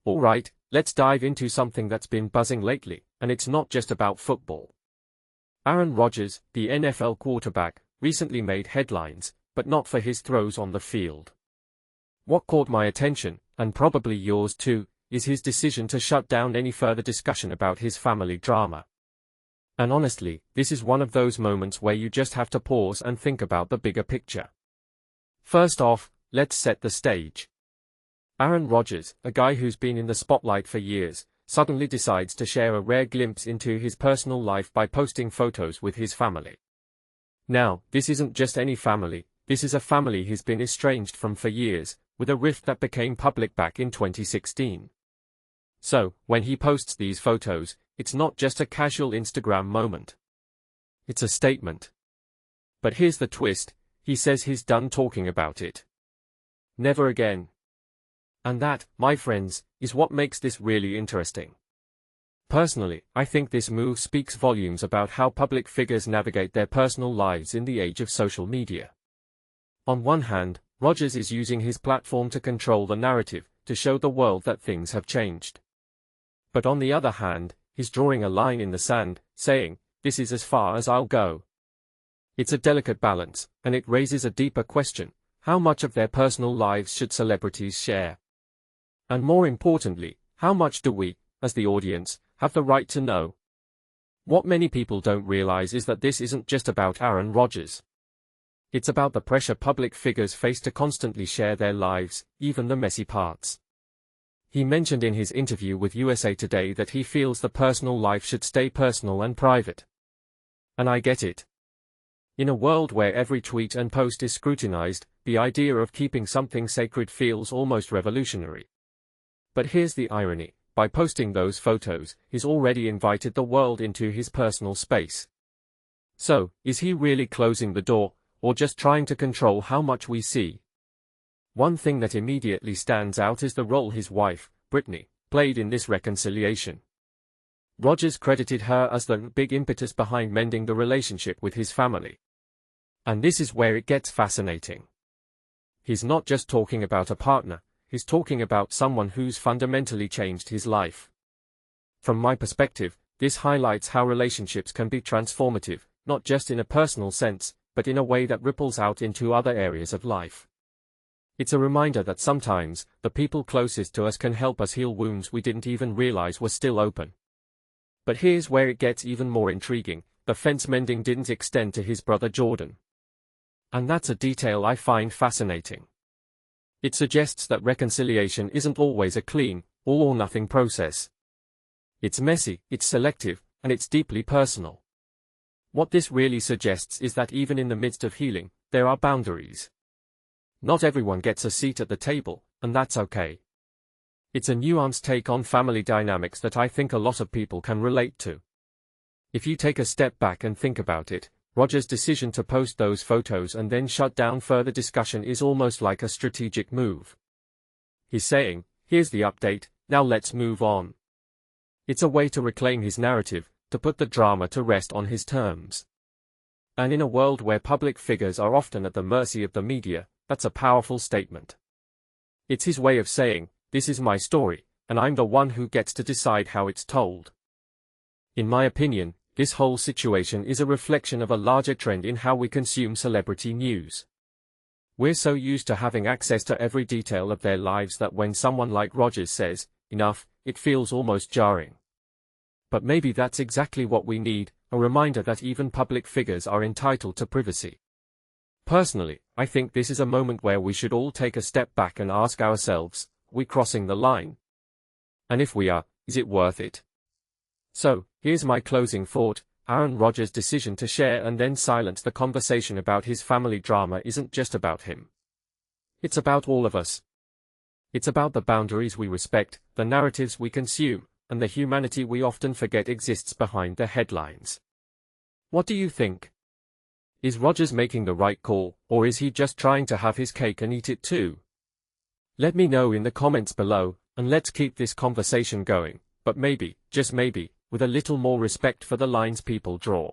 Alright, let's dive into something that's been buzzing lately, and it's not just about football. Aaron Rodgers, the NFL quarterback, recently made headlines, but not for his throws on the field. What caught my attention, and probably yours too, is his decision to shut down any further discussion about his family drama. And honestly, this is one of those moments where you just have to pause and think about the bigger picture. First off, let's set the stage. Aaron Rodgers, a guy who's been in the spotlight for years, suddenly decides to share a rare glimpse into his personal life by posting photos with his family. Now, this isn't just any family, this is a family he's been estranged from for years, with a rift that became public back in 2016. So, when he posts these photos, it's not just a casual Instagram moment. It's a statement. But here's the twist, he says he's done talking about it. Never again. And that, my friends, is what makes this really interesting. Personally, I think this move speaks volumes about how public figures navigate their personal lives in the age of social media. On one hand, Rodgers is using his platform to control the narrative, to show the world that things have changed. But on the other hand, he's drawing a line in the sand, saying, "This is as far as I'll go." It's a delicate balance, and it raises a deeper question: how much of their personal lives should celebrities share? And more importantly, how much do we, as the audience, have the right to know? What many people don't realize is that this isn't just about Aaron Rodgers. It's about the pressure public figures face to constantly share their lives, even the messy parts. He mentioned in his interview with USA Today that he feels the personal life should stay personal and private. And I get it. In a world where every tweet and post is scrutinized, the idea of keeping something sacred feels almost revolutionary. But here's the irony: by posting those photos, he's already invited the world into his personal space. So, is he really closing the door, or just trying to control how much we see? One thing that immediately stands out is the role his wife, Brittani, played in this reconciliation. Rodgers credited her as the big impetus behind mending the relationship with his family. And this is where it gets fascinating. He's not just talking about a partner, he's talking about someone who's fundamentally changed his life. From my perspective, this highlights how relationships can be transformative, not just in a personal sense, but in a way that ripples out into other areas of life. It's a reminder that sometimes, the people closest to us can help us heal wounds we didn't even realize were still open. But here's where it gets even more intriguing: the fence mending didn't extend to his brother Jordan. And that's a detail I find fascinating. It suggests that reconciliation isn't always a clean, all-or-nothing process. It's messy, it's selective, and it's deeply personal. What this really suggests is that even in the midst of healing, there are boundaries. Not everyone gets a seat at the table, and that's okay. It's a nuanced take on family dynamics that I think a lot of people can relate to. If you take a step back and think about it, Rodgers' decision to post those photos and then shut down further discussion is almost like a strategic move. He's saying, "Here's the update, now let's move on." It's a way to reclaim his narrative, to put the drama to rest on his terms. And in a world where public figures are often at the mercy of the media, that's a powerful statement. It's his way of saying, "This is my story, and I'm the one who gets to decide how it's told." In my opinion, this whole situation is a reflection of a larger trend in how we consume celebrity news. We're so used to having access to every detail of their lives that when someone like Rodgers says, "enough," it feels almost jarring. But maybe that's exactly what we need, a reminder that even public figures are entitled to privacy. Personally, I think this is a moment where we should all take a step back and ask ourselves, are we crossing the line? And if we are, is it worth it? So, here's my closing thought: Aaron Rodgers' decision to share and then silence the conversation about his family drama isn't just about him. It's about all of us. It's about the boundaries we respect, the narratives we consume, and the humanity we often forget exists behind the headlines. What do you think? Is Rodgers making the right call, or is he just trying to have his cake and eat it too? Let me know in the comments below, and let's keep this conversation going, but maybe, just maybe, with a little more respect for the lines people draw.